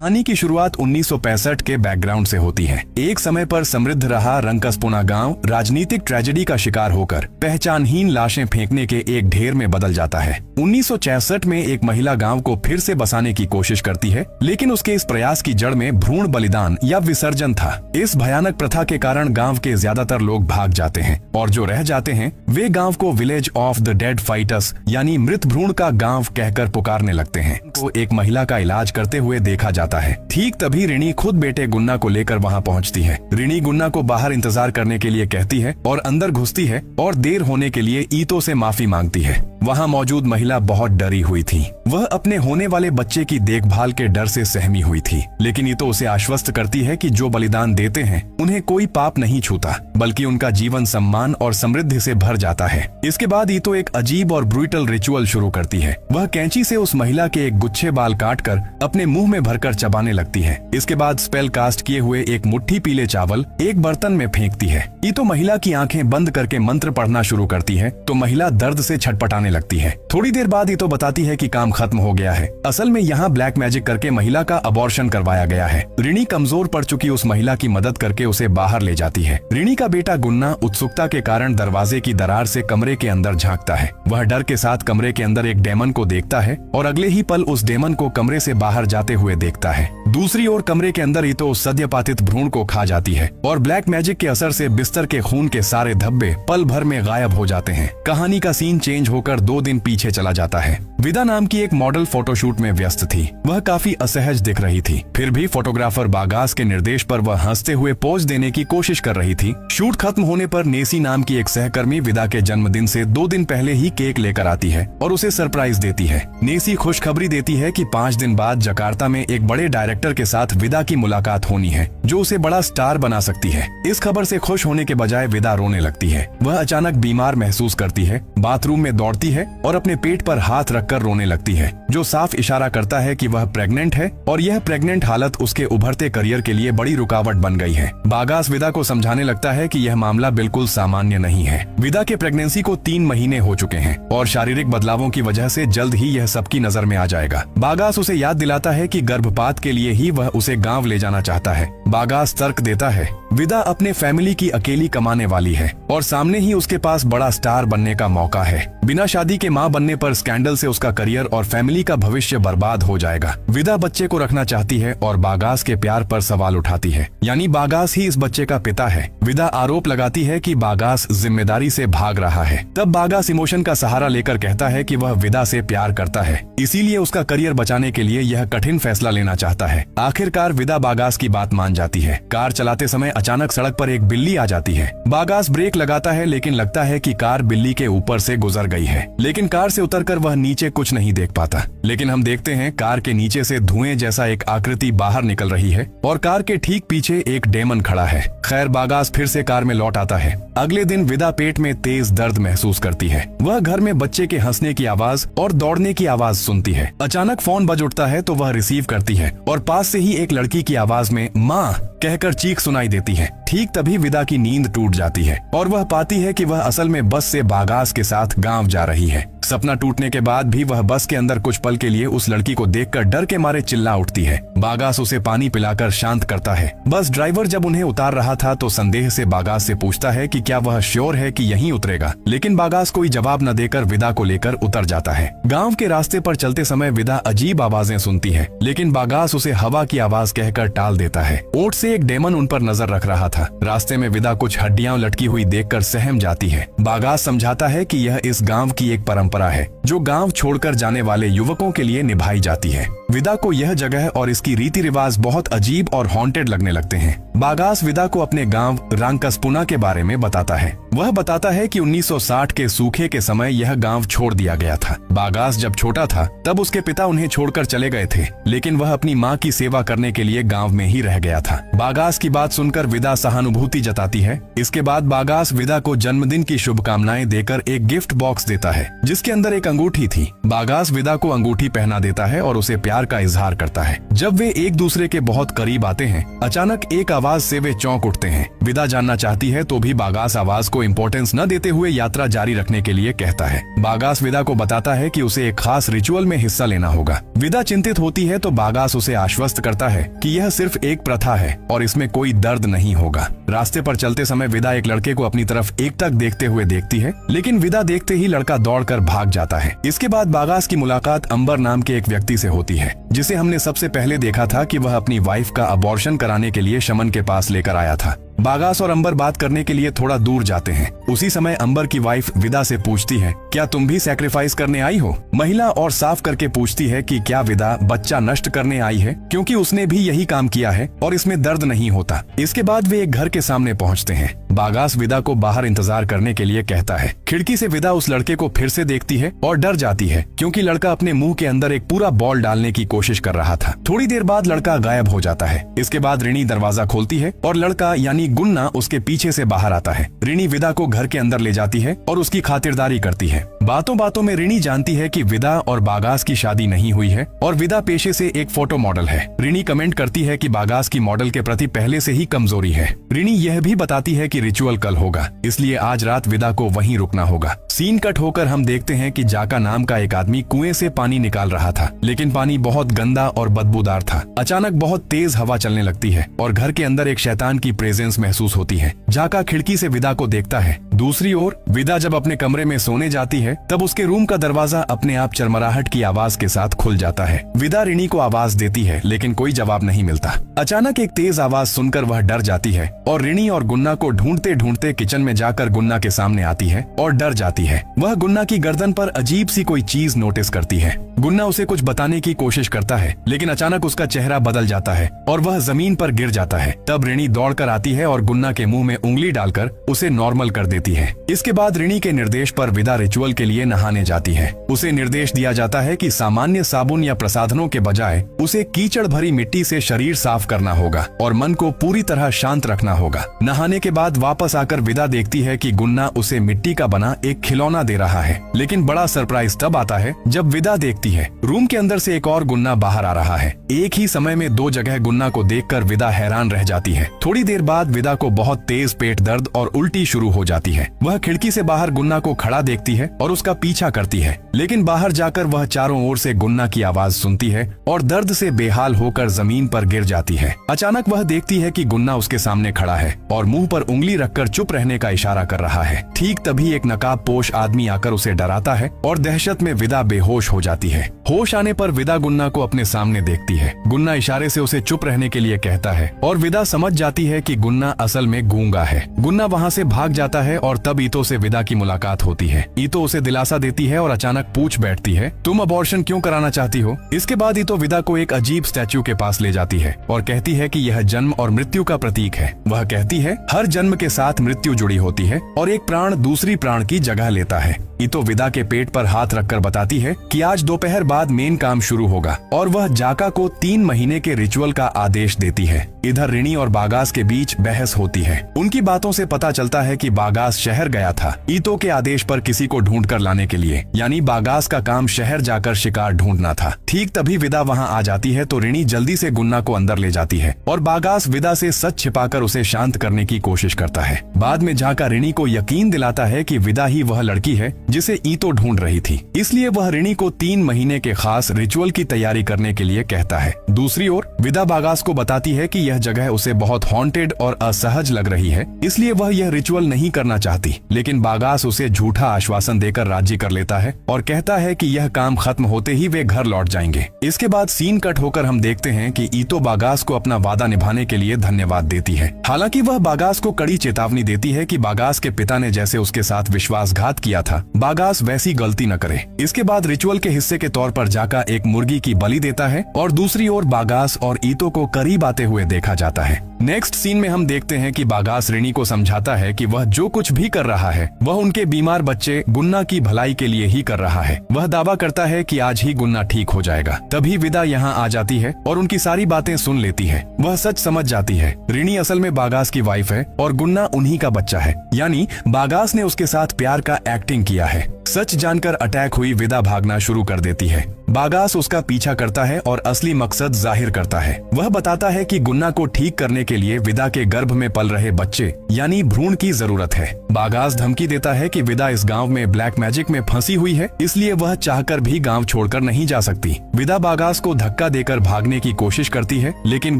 कहानी की शुरुआत 1965 के बैकग्राउंड से होती है। एक समय पर समृद्ध रहा रंकसपुना गांव राजनीतिक ट्रेजेडी का शिकार होकर पहचानहीन लाशें फेंकने के एक ढेर में बदल जाता है। 1966 में एक महिला गांव को फिर से बसाने की कोशिश करती है, लेकिन उसके इस प्रयास की जड़ में भ्रूण बलिदान या विसर्जन था। इस भयानक प्रथा के कारण गांव के ज्यादातर लोग भाग जाते हैं और जो रह जाते हैं वे गांव को village of the dead fighters यानी मृत भ्रूण का गांव कहकर पुकारने लगते हैं। को एक महिला का इलाज करते हुए देखा जाता है। ठीक तभी रिनी खुद बेटे गुन्ना को लेकर वहां पहुंचती है। रिनी गुन्ना को बाहर इंतजार करने के लिए कहती है और अंदर घुसती है और देर होने के लिए ईतो से माफी मांगती है। वहां मौजूद महिला बहुत डरी हुई थी। वह अपने होने वाले बच्चे की देखभाल के डर से सहमी हुई थी, लेकिन ईतो उसे आश्वस्त करती है कि जो बलिदान देते हैं उन्हें कोई पाप नहीं छूता, बल्कि उनका जीवन सम्मान और समृद्धि से भर जाता है। इसके बाद ईतो एक अजीब और ब्रूटल रिचुअल शुरू करती है। वह कैंची से उस महिला के एक गुच्छे बाल काटकर अपने मुंह में भरकर चबाने लगती है। इसके बाद स्पेल कास्ट किए हुए एक मुट्ठी पीले चावल एक बर्तन में फेंकती है। ईतो महिला की आंखें बंद करके मंत्र पढ़ना शुरू करती है तो महिला दर्द से छटपटाने लगती है। थोड़ी देर बाद ईतो बताती है कि काम खत्म हो गया है। असल में यहाँ ब्लैक मैजिक करके महिला का अबॉर्शन करवाया गया है। रिनी कमजोर पड़ चुकी उस महिला की मदद करके उसे बाहर ले जाती है। रिनी का बेटा गुन्ना उत्सुकता के कारण दरवाजे की दरार से कमरे के अंदर झांकता है। वह डर के साथ कमरे के अंदर एक डेमन को देखता है और अगले ही पल उस डेमन को कमरे से बाहर जाते हुए देखता है। दूसरी ओर कमरे के अंदर ईतो सद्यपातित भ्रूण को खा जाती है और ब्लैक मैजिक के असर से बिस्तर के खून के सारे धब्बे पल भर में गायब हो जाते हैं। कहानी का सीन चेंज होकर 2 दिन पीछे चला जाता है। विदा नाम की एक मॉडल फोटोशूट में व्यस्त थी। वह काफी असहज दिख रही थी, फिर भी फोटोग्राफर बागास के निर्देश पर वह हंसते हुए पोज देने की कोशिश कर रही थी। शूट खत्म होने पर नेसी नाम की एक सहकर्मी विदा के जन्मदिन से 2 दिन पहले ही केक लेकर आती है और उसे सरप्राइज देती है। नेसी खुशखबरी देती है कि 5 दिन बाद जकार्ता में एक बड़े डायरेक्टर के साथ विदा की मुलाकात होनी है जो उसे बड़ा स्टार बना सकती है। इस खबर से खुश होने के बजाय विदा रोने लगती है। वह अचानक बीमार महसूस करती है, बाथरूम में दौड़ती है और अपने पेट पर हाथ रखकर रोने लगती है, जो साफ इशारा करता है कि वह प्रेग्नेंट है और यह प्रेग्नेंट हालत उसके उभरते करियर के लिए बड़ी रुकावट बन गई है। बागास विदा को समझाने लगता है कि यह मामला बिल्कुल सामान्य नहीं है। विदा के प्रेगनेंसी को 3 महीने हो चुके हैं और शारीरिक बदलावों की वजह से जल्द ही यह सबकी नजर में आ जाएगा। बागास उसे याद दिलाता है कि गर्भपात के लिए ही वह उसे गांव ले जाना चाहता है। बागास तर्क देता है, विदा अपने फैमिली की अकेली कमाने वाली है और सामने ही उसके पास बड़ा स्टार बनने का मौका है। बिना शादी के मां बनने पर स्कैंडल से उसका करियर और फैमिली का भविष्य बर्बाद हो जाएगा। विदा बच्चे को रखना चाहती है और बागास के प्यार पर सवाल उठाती है, यानी बागास ही इस बच्चे का पिता है। विदा आरोप लगाती है कि बागास जिम्मेदारी से भाग रहा है। तब बागास इमोशन का सहारा लेकर कहता है कि वह विदा से प्यार करता है, इसीलिए उसका करियर बचाने के लिए यह कठिन फैसला लेना चाहता है। आखिरकार विदा बागास की बात मान जाती है। कार चलाते समय अचानक सड़क पर एक बिल्ली आ जाती है। बागास ब्रेक लगाता है, लेकिन लगता है कि कार बिल्ली के ऊपर से गुजर गई है, लेकिन कार से उतरकर वह नीचे कुछ नहीं देख पाता। लेकिन हम देखते हैं कार के नीचे से धुएं जैसा एक आकृति बाहर निकल रही है और कार के ठीक पीछे एक डेमन खड़ा है। खैर, बागास फिर से कार में लौट आता है। अगले दिन विदा पेट में तेज दर्द महसूस करती है। वह घर में बच्चे के हंसने की आवाज और दौड़ने की आवाज सुनती है। अचानक फोन बज उठता है तो वह रिसीव करती है और पास से ही एक लड़की की आवाज में माँ कहकर चीख सुनाई देती है। ठीक तभी विदा की नींद टूट जाती है और वह पाती है कि वह असल में बस से बागास के साथ गांव जा रही है। सपना टूटने के बाद भी वह बस के अंदर कुछ पल के लिए उस लड़की को देखकर डर के मारे चिल्ला उठती है। बागास उसे पानी पिलाकर शांत करता है। बस ड्राइवर जब उन्हें उतार रहा था तो संदेह से बागास से पूछता है कि क्या वह श्योर है कि यहीं उतरेगा, लेकिन बागास कोई जवाब न देकर विदा को लेकर उतर जाता है। गांव के रास्ते पर चलते समय विदा अजीब आवाजें सुनती है, लेकिन बागास उसे हवा की आवाज कहकर टाल देता है। ओट से एक डेमन उन पर नजर रख रहा था। रास्ते में विदा कुछ हड्डियां लटकी हुई देखकर सहम जाती है। बागास समझाता है कि यह इस गांव की एक परंपरा है जो गांव छोड़कर जाने वाले युवकों के लिए निभाई जाती है। विदा को यह जगह और इसकी रीति रिवाज बहुत अजीब और हॉन्टेड लगने लगते हैं। बागास विदा को अपने गांव रंकसपुना के बारे में बताता है। वह बताता है कि 1960 के सूखे के समय यह गांव छोड़ दिया गया था। बागास जब छोटा था तब उसके पिता उन्हें छोड़कर चले गए थे, लेकिन वह अपनी मां की सेवा करने के लिए गांव में ही रह गया था। बागास की बात सुनकर विदा सहानुभूति जताती है। इसके बाद बागास विदा को जन्मदिन की शुभकामनाएं देकर एक गिफ्ट बॉक्स देता है जिसके अंदर एक अंगूठी थी। बागास विदा को अंगूठी पहना देता है और उसे प्यार का इजहार करता है। जब वे एक दूसरे के बहुत करीब आते हैं, अचानक एक आवाज से वे चौंक उठते हैं। विदा जानना चाहती है तो भी बागास आवाज को इम्पोर्टेंस न देते हुए यात्रा जारी रखने के लिए कहता है। बागास विदा को बताता है कि उसे एक खास रिचुअल में हिस्सा लेना होगा। विदा चिंतित होती है तो बागास उसे आश्वस्त करता है कि यह सिर्फ एक प्रथा है और इसमें कोई दर्द नहीं होगा। रास्ते पर चलते समय विदा एक लड़के को अपनी तरफ एकटक देखते हुए देखती है, लेकिन विदा देखते ही लड़का दौड़कर भाग जाता है। इसके बाद बागास की मुलाकात अंबर नाम के एक व्यक्ति से होती है, जिसे हमने सबसे पहले देखा था कि वह अपनी वाइफ का अबॉर्शन कराने के लिए शमन के पास लेकर आया था। बागास और अंबर बात करने के लिए थोड़ा दूर जाते हैं। उसी समय अंबर की वाइफ विदा से पूछती है, क्या तुम भी सैक्रिफाइस करने आई हो? महिला और साफ करके पूछती है कि क्या विदा बच्चा नष्ट करने आई है, क्योंकि उसने भी यही काम किया है और इसमें दर्द नहीं होता। इसके बाद वे एक घर के सामने पहुंचते हैं। बागास विदा को बाहर इंतजार करने के लिए कहता है। खिड़की से विदा उस लड़के को फिर से देखती है और डर जाती है, क्योंकि लड़का अपने मुंह के अंदर एक पूरा बॉल डालने की कोशिश कर रहा था। थोड़ी देर बाद लड़का गायब हो जाता है। इसके बाद रिनी दरवाजा खोलती है और लड़का यानी गुन्ना उसके पीछे से बाहर आता है। रिनी विदा को घर के अंदर ले जाती है और उसकी खातिरदारी करती है। बातों बातों में रिनी जानती है कि विदा और बागास की शादी नहीं हुई है और विदा पेशे से एक फोटो मॉडल है। रिनी कमेंट करती है कि बागास की मॉडल के प्रति पहले से ही कमजोरी है। रिनी यह भी बताती है कि रिचुअल कल होगा, इसलिए आज रात विदा को वहीं रुकना होगा। सीन कट होकर हम देखते हैं कि जाका नाम का एक आदमी कुएं से पानी निकाल रहा था, लेकिन पानी बहुत गंदा और बदबूदार था। अचानक बहुत तेज हवा चलने लगती है और घर के अंदर एक शैतान की प्रेजेंस महसूस होती है। जाका खिड़की से विदा को देखता है। दूसरी ओर विदा जब अपने कमरे में सोने जाती है, तब उसके रूम का दरवाजा अपने आप चरमराहट की आवाज के साथ खुल जाता है। विदा रिनी को आवाज देती है, लेकिन कोई जवाब नहीं मिलता। अचानक एक तेज आवाज सुनकर वह डर जाती है और रिनी और गुन्ना को ढूंढते ढूंढते किचन में जाकर गुन्ना के सामने आती है और डर जाती है। वह गुन्ना की गर्दन पर अजीब सी कोई चीज नोटिस करती है। गुन्ना उसे कुछ बताने की कोशिश करता है, लेकिन अचानक उसका चेहरा बदल जाता है और वह जमीन पर गिर जाता है। तब रिनी दौड़कर आती है और गुन्ना के मुंह में उंगली डालकर उसे नॉर्मल कर देती है। इसके बाद रिनी के निर्देश पर विदा रिचुअल के लिए नहाने जाती है। उसे निर्देश दिया जाता है कि सामान्य साबुन या प्रसाधनों के बजाय उसे कीचड़ भरी मिट्टी से शरीर साफ करना होगा और मन को पूरी तरह शांत रखना होगा। नहाने के बाद वापस आकर विदा देखती है कि गुन्ना उसे मिट्टी का बना एक खिलौना दे रहा है, लेकिन बड़ा सरप्राइज तब आता है जब विदा देखती है रूम के अंदर से एक और गुन्ना बाहर आ रहा है। एक ही समय में दो जगह गुन्ना को देखकर विदा हैरान रह जाती है। थोड़ी देर बाद विदा को बहुत तेज पेट दर्द और उल्टी शुरू हो जाती है। वह खिड़की से बाहर गुन्ना को खड़ा देखती है और उसका पीछा करती है, लेकिन बाहर जाकर वह चारों ओर से गुन्ना की आवाज सुनती है और दर्द से बेहाल होकर जमीन पर गिर जाती है। अचानक वह देखती है कि गुन्ना उसके सामने खड़ा है और मुंह पर उंगली रखकर चुप रहने का इशारा कर रहा है। ठीक तभी एक नकाबपोश आदमी आकर उसे डराता है और दहशत में विदा बेहोश हो जाती है। होश आने पर विदा गुन्ना को अपने सामने देखती है। गुन्ना इशारे से उसे चुप रहने के लिए कहता है और विदा समझ जाती है कि गुन्ना असल में गूंगा है। गुन्ना वहाँ से भाग जाता है और तब ईतो से विदा की मुलाकात होती है। ईतो उसे दिलासा देती है और अचानक पूछ बैठती है, तुम अबॉर्शन क्यों कराना चाहती हो? इसके बाद ईतो विदा को एक अजीब स्टैच्यू के पास ले जाती है और कहती है कि यह जन्म और मृत्यु का प्रतीक है। वह कहती है हर जन्म के साथ मृत्यु जुड़ी होती है और एक प्राण दूसरी प्राण की जगह लेता है। ईतो विदा के पेट पर हाथ रखकर बताती है कि आज दोपहर बाद मेन काम शुरू होगा और वह जाका को 3 महीने के रिचुअल का आदेश देती है। इधर रिनी और बागास के बीच बहस होती है। उनकी बातों से पता चलता है कि बागास शहर गया था ईतो के आदेश पर किसी को ढूंढ कर लाने के लिए, यानी बागास का काम शहर जाकर शिकार ढूंढना था। ठीक तभी विदा वहाँ आ जाती है तो रिनी जल्दी से गुन्ना को अंदर ले जाती है और बागास विदा से सच छिपाकर उसे शांत करने की कोशिश करता है। बाद में जाका रिनी को यकीन दिलाता है कि विदा ही वह लड़की है जिसे ईतो ढूंढ रही थी, इसलिए वह रिनी को 3 महीने के खास रिचुअल की तैयारी करने के लिए कहता है। दूसरी ओर विदा बागास को बताती है कि यह जगह उसे बहुत हॉन्टेड और असहज लग रही है, इसलिए वह यह रिचुअल नहीं करना चाहती, लेकिन बागास उसे झूठा आश्वासन देकर राजी कर लेता है और कहता है कि यह काम खत्म होते ही वे घर लौट जाएंगे। इसके बाद सीन कट होकर हम देखते हैं कि ईतो बागास को अपना वादा निभाने के लिए धन्यवाद देती है। हालांकि वह बागास को कड़ी चेतावनी देती है कि बागास के पिता ने जैसे उसके साथ विश्वासघात किया था, बागास वैसी गलती न करे। इसके बाद रिचुअल के हिस्से के तौर पर जाका एक मुर्गी की बलि देता है और दूसरी ओर बागास और ईतो को करीब आते हुए देखा जाता है। नेक्स्ट सीन में हम देखते हैं कि बागास रिनी को समझाता है कि वह जो कुछ भी कर रहा है वह उनके बीमार बच्चे गुन्ना की भलाई के लिए ही कर रहा है। वह दावा करता है कि आज ही गुन्ना ठीक हो जाएगा। तभी विदा यहाँ आ जाती है और उनकी सारी बातें सुन लेती है। वह सच समझ जाती है, रिनी असल में बागास की वाइफ है और गुन्ना उन्हीं का बच्चा है, यानी बागास ने उसके साथ प्यार का एक्टिंग किया है। सच जानकर अटैक हुई विदा भागना शुरू कर देती है। बागास उसका पीछा करता है और असली मकसद जाहिर करता है। वह बताता है कि गुन्ना को ठीक करने के लिए विदा के गर्भ में पल रहे बच्चे यानी भ्रूण की जरूरत है। बागास धमकी देता है कि विदा इस गांव में ब्लैक मैजिक में फंसी हुई है, इसलिए वह चाहकर भी गांव छोड़कर नहीं जा सकती। विदा बागास को धक्का देकर भागने की कोशिश करती है, लेकिन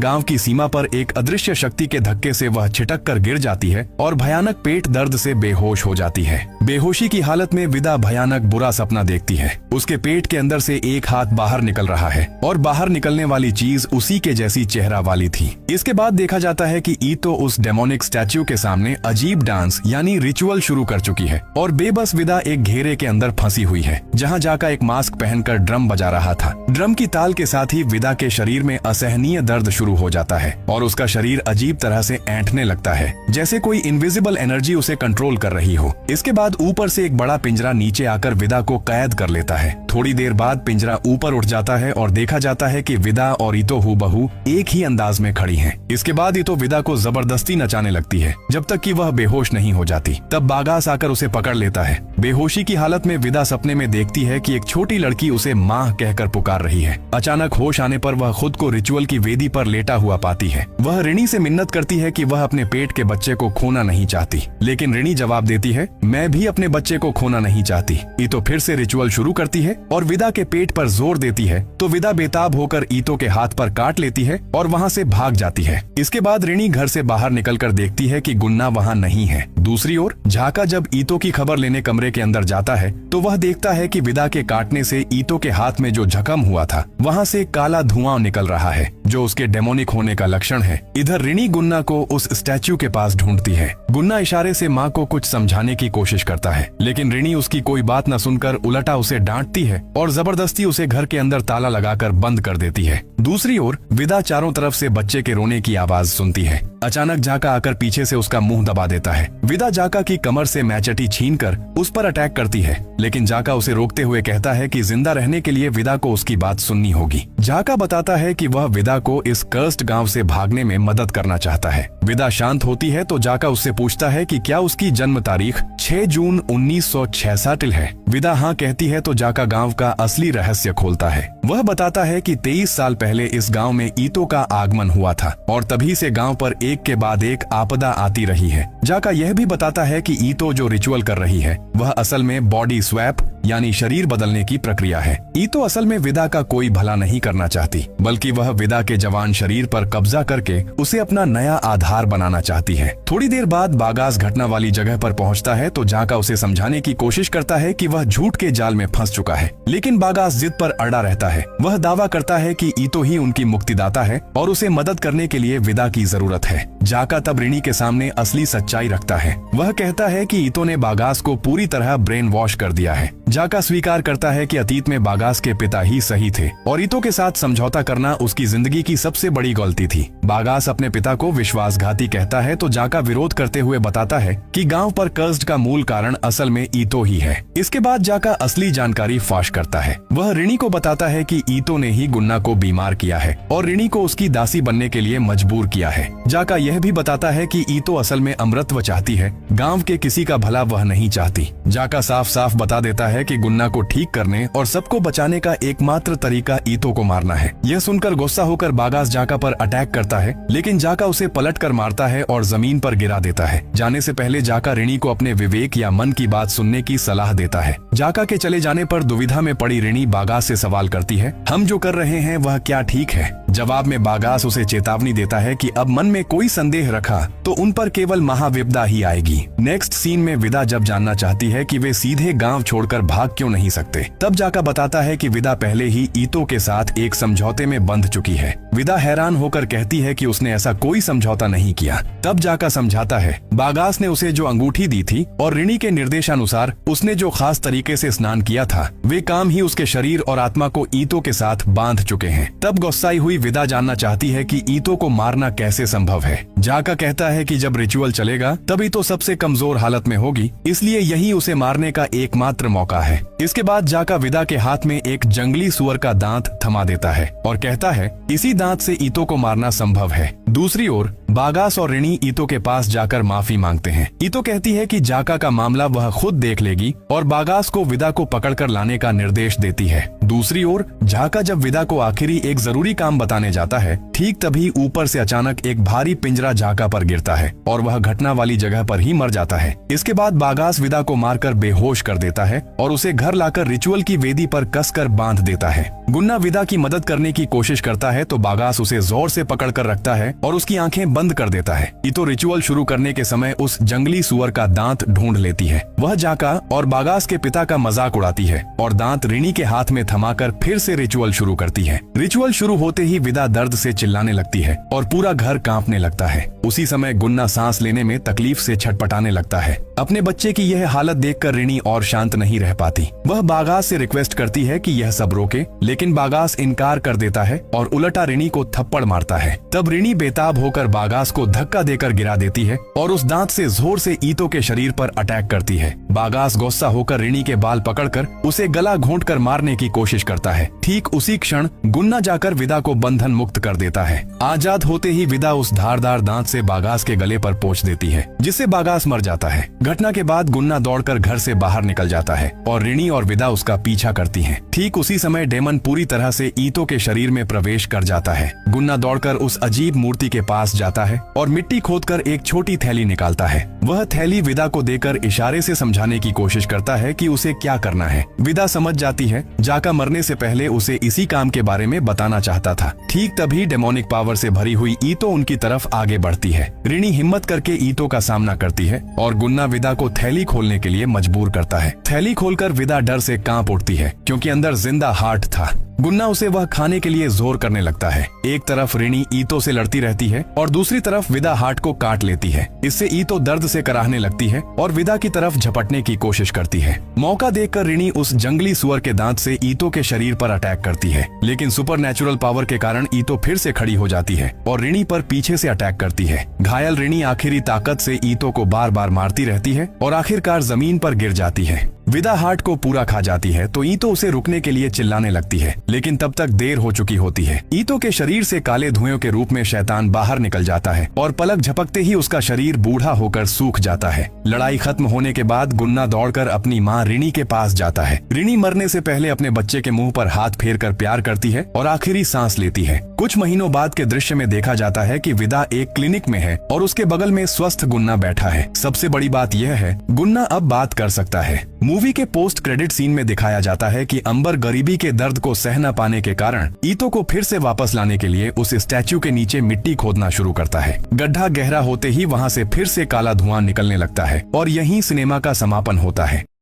गांव की सीमा पर एक अदृश्य शक्ति के धक्के से वह छिटक कर गिर जाती है और भयानक पेट दर्द से बेहोश हो जाती है। बेहोशी की हालत में विदा भयानक बुरा सपना देखती है। उसके पेट के अंदर से एक हाथ बाहर निकल रहा है और बाहर निकलने वाली चीज उसी के जैसी चेहरा वाली थी। इसके बाद देखा जाता है कि ईतो उस डेमोनिक स्टैच्यू के सामने अजीब डांस यानी रिचुअल शुरू कर चुकी है और बेबस विदा एक घेरे के अंदर फंसी हुई है, जहां जाका एक मास्क पहनकर ड्रम बजा रहा था। ड्रम की ताल के साथ ही विदा के शरीर में असहनीय दर्द शुरू हो जाता है और उसका शरीर अजीब तरह से ऐंठने लगता है, जैसे कोई इनविजिबल एनर्जी उसे कंट्रोल कर रही हो। इसके बाद ऊपर से एक बड़ा पिंजरा नीचे आकर विदा को कैद कर लेता है। थोड़ी देर बाद पिंजरा ऊपर उठ जाता है और देखा जाता है कि विदा और ईतो हूबहू एक ही अंदाज में खड़ी हैं। इसके बाद ईतो विदा को जबरदस्ती नचाने लगती है जब तक कि वह बेहोश नहीं हो जाती। तब बागास आकर उसे पकड़ लेता है। बेहोशी की हालत में विदा सपने में देखती है कि एक छोटी लड़की उसे माँ कहकर पुकार रही है। अचानक होश आने पर वह खुद को रिचुअल की वेदी पर लेटा हुआ पाती है। वह ऋणी से मिन्नत करती है कि वह अपने पेट के बच्चे को खोना नहीं चाहती, लेकिन ऋणी जवाब देती है, मैं भी अपने बच्चे को खोना नहीं चाहती। ईतो फिर से रिचुअल शुरू करती है और विदा के पेट पर जोर देती है तो विदा बेताब होकर ईतो के हाथ पर काट लेती है और वहां से भाग जाती है। इसके बाद ऋणी घर से बाहर निकलकर देखती है कि गुन्ना वहां नहीं है। दूसरी ओर झाका जब ईतो की खबर लेने कमरे के अंदर जाता है तो वह देखता है कि विदा के काटने से ईतो के हाथ में जो जख्म हुआ था वहां से काला धुआं निकल रहा है, जो उसके डेमोनिक होने का लक्षण है। इधर ऋणी गुन्ना को उस स्टैच्यू के पास ढूंढती है। गुन्ना इशारे से माँ को कुछ समझाने की कोशिश करता है, लेकिन ऋणी उसकी कोई बात न सुनकर उलटा उसे डांटती है और जबरदस्ती उसे घर के अंदर ताला लगाकर बंद कर देती है। दूसरी ओर विदा चारों तरफ से बच्चे के रोने की आवाज सुनती है। अचानक जाका आकर पीछे से उसका मुंह दबा देता है। विदा जाका की कमर से मैचेटी छीनकर उस पर अटैक करती है, लेकिन जाका उसे रोकते हुए कहता है कि जिंदा रहने के लिए विदा को उसकी बात सुननी होगी। जाका बताता है कि वह विदा को इस कर्स्ड गांव से भागने में मदद करना चाहता है। विदा शांत होती है तो जाका उससे पूछता है कि क्या उसकी जन्म तारीख 6 जून 1966 है। विदा हाँ कहती है तो जाका गांव का असली रहस्य खोलता है। वह बताता है कि 23 साल पहले इस गांव में ईतो का आगमन हुआ था और तभी से गांव पर एक के बाद एक आपदा आती रही है। जाका यह भी बताता है कि ईतो जो रिचुअल कर रही है वह असल में बॉडी स्वैप यानी शरीर बदलने की प्रक्रिया है। ईतो असल में विदा का कोई भला नहीं करना चाहती, बल्कि वह विदा के जवान शरीर पर कब्जा करके उसे अपना नया आधार बनाना चाहती है। थोड़ी देर बाद बागास घटना वाली जगह पर पहुंचता है तो जाका उसे समझाने की कोशिश करता है कि वह झूठ के जाल में फंस चुका है, लेकिन बागास जिद पर अड़ा रहता है। वह दावा करता है कि ईतो ही उनकी मुक्तिदाता है और उसे मदद करने के लिए विदा की जरूरत है। जाका तब ऋणी के सामने असली सच्चाई रखता है। वह कहता है कि ईतो ने बागास को पूरी तरह ब्रेन वॉश कर दिया है। जाका स्वीकार करता है कि अतीत में बागास के पिता ही सही थे और ईतो के साथ समझौता करना उसकी जिंदगी की सबसे बड़ी गलती थी। बागास अपने पिता को विश्वासघाती कहता है तो जाका विरोध करते हुए बताता है कि गांव पर कर्ज का मूल कारण असल में ईतो ही है। इसके बाद जाका असली जानकारी फाश करता है। वह ऋणी को बताता है कि ईतो ने ही गुन्ना को बीमार किया है और ऋणी को उसकी दासी बनने के लिए मजबूर किया है। जाका यह भी बताता है कि ईतो असल में अमृतत्व चाहती है, गांव के किसी का भला वह नहीं चाहती। जाका साफ साफ बता देता है कि गुन्ना को ठीक करने और सबको बचाने का एकमात्र तरीका ईतो को मारना है। यह सुनकर गुस्सा होकर बागास जाका पर अटैक करता है, लेकिन जाका उसे पलट कर मारता है और जमीन पर गिरा देता है। जाने से पहले जाका ऋणी को अपने विवेक या मन की बात सुनने की सलाह देता है। जाका के चले जाने पर दुविधा में पड़ी ऋणी बागास से सवाल करती है, हम जो कर रहे हैं वह क्या ठीक है? जवाब में बागास उसे चेतावनी देता है कि अब मन में कोई संदेह रखा तो उन पर केवल महाविपदा ही आएगी। नेक्स्ट सीन में विदा जब जानना चाहती है कि वे सीधे गांव छोड़कर भाग क्यों नहीं सकते, तब जाका बताता है कि विदा पहले ही ईतो के साथ एक समझौते में बंध चुकी है। विदा हैरान होकर कहती है कि उसने ऐसा कोई समझौता नहीं किया। तब जाका समझाता है, बागास ने उसे जो अंगूठी दी थी और ऋणी के निर्देशानुसार उसने जो खास तरीके से स्नान किया था, वे काम ही उसके शरीर और आत्मा को ईतो के साथ बांध चुके हैं। तब गुस्साई हुई विदा जानना चाहती है कि ईतो को मारना कैसे संभव है। जाका कहता है कि जब रिचुअल चलेगा तभी तो सबसे कमजोर हालत में होगी, इसलिए यही उसे मारने का एकमात्र मौका है। इसके बाद जाका विदा के हाथ में एक जंगली सुअर का दांत थमा देता है और कहता है, इसी दांत से ईतो को मारना संभव है। दूसरी ओर बागास और रिनी ईतो के पास जाकर माफी मांगते हैं। ईतो कहती है कि जाका का मामला वह खुद देख लेगी और बागास को विदा को पकड़कर लाने का निर्देश देती है। दूसरी ओर जाका जब विदा को आखिरी एक जरूरी काम बताने जाता है, ठीक तभी ऊपर से अचानक एक भारी पिंजरा जाका पर गिरता है और वह घटना वाली जगह पर ही मर जाता है। इसके बाद बागास विदा को मारकर बेहोश कर देता है और उसे घर लाकर रिचुअल की वेदी पर कसकर बांध देता है। गुन्ना विदा की मदद करने की कोशिश करता है तो बागास उसे जोर से पकड़कर रखता है और उसकी आंखें बंद कर देता है। ईतो रिचुअल शुरू करने के समय उस जंगली सुअर का दांत ढूंढ लेती है। वह जाका और बागास के पिता का मजाक उड़ाती है और दांत रिनी के हाथ में थमाकर फिर से रिचुअल शुरू करती है। रिचुअल शुरू होते ही विदा दर्द से चिल्लाने लगती है और पूरा घर कांपने लगता है। उसी समय गुन्ना सांस लेने में तकलीफ से छटपटाने लगता है। अपने बच्चे की यह हालत देखकर रिनी और शांत नहीं रह पाती। वह बागास से रिक्वेस्ट करती है कि यह सब रोके, लेकिन बागास इनकार कर देता है और उलटा रिनी को थप्पड़ मारता है। तब रिनी बेताब होकर बागास को धक्का देकर गिरा देती है और उस दांत से जोर से ईतो के शरीर पर अटैक करती है। बागास गुस्सा होकर रिनी के बाल पकड़कर उसे गला घोंटकर मारने की कोशिश करता है। ठीक उसी क्षण गुन्ना जाकर विदा को बंधन मुक्त कर देता है। आजाद होते ही विदा उस धारदार दांत से बागास के गले पर पोंछ देती है, जिससे बागास मर जाता है। घटना के बाद गुन्ना दौड़कर घर से बाहर निकल जाता है और रिनी और विदा उसका पीछा करती हैं। ठीक उसी समय डेमन पूरी तरह से ईतो के शरीर में प्रवेश कर जाता है। गुन्ना दौड़कर उस अजीब मूर्ति के पास जाता है और मिट्टी खोदकर एक छोटी थैली निकालता है। वह थैली विदा को देकर इशारे से समझाने की कोशिश करता है कि उसे क्या करना है। विदा समझ जाती है जाका मरने से पहले उसे इसी काम के बारे में बताना चाहता था। ठीक तभी डेमोनिक पावर से भरी हुई ईतो उनकी तरफ आगे बढ़ती है। रिनी हिम्मत करके ईतो का सामना करती है और गुन्ना विदा को थैली खोलने के लिए मजबूर करता है। थैली खोलकर विदा डर से कांप उठती है क्योंकि अंदर जिंदा हार्ट था। गुन्ना उसे वह खाने के लिए जोर करने लगता है। एक तरफ रिनी ईतो से लड़ती रहती है और दूसरी तरफ विदा हार्ट को काट लेती है। इससे ईतो दर्द से कराहने लगती है और विदा की तरफ झपटने की कोशिश करती है। मौका देखकर रिनी उस जंगली सुअर के दांत से ईतो के शरीर पर अटैक करती है, लेकिन सुपरनैचुरल पावर के कारण ईतो फिर से खड़ी हो जाती है और रिनी पर पीछे से अटैक करती है। घायल रिनी आखिरी ताकत से ईतो को बार बार मारती रहती है और आखिरकार जमीन पर गिर जाती है। विदा हार्ट को पूरा खा जाती है तो ईतो उसे रुकने के लिए चिल्लाने लगती है, लेकिन तब तक देर हो चुकी होती है। ईतो के शरीर से काले धुएं के रूप में शैतान बाहर निकल जाता है और पलक झपकते ही उसका शरीर बूढ़ा होकर सूख जाता है। लड़ाई खत्म होने के बाद गुन्ना दौड़कर अपनी माँ रिनी के पास जाता है। रिनी मरने से पहले अपने बच्चे के मुंह पर हाथ फेरकर प्यार करती है और आखिरी सांस लेती है। कुछ महीनों बाद के दृश्य में देखा जाता है कि विदा एक क्लिनिक में है और उसके बगल में स्वस्थ गुन्ना बैठा है। सबसे बड़ी बात यह है, गुन्ना अब बात कर सकता है। मूवी के पोस्ट क्रेडिट सीन में दिखाया जाता है कि अंबर गरीबी के दर्द को सह न पाने के कारण ईतो को फिर से वापस लाने के लिए उस स्टैच्यू के नीचे मिट्टी खोदना शुरू करता है। गड्ढा गहरा होते ही वहां से फिर से काला धुआं निकलने लगता है और यहीं सिनेमा का समापन होता है।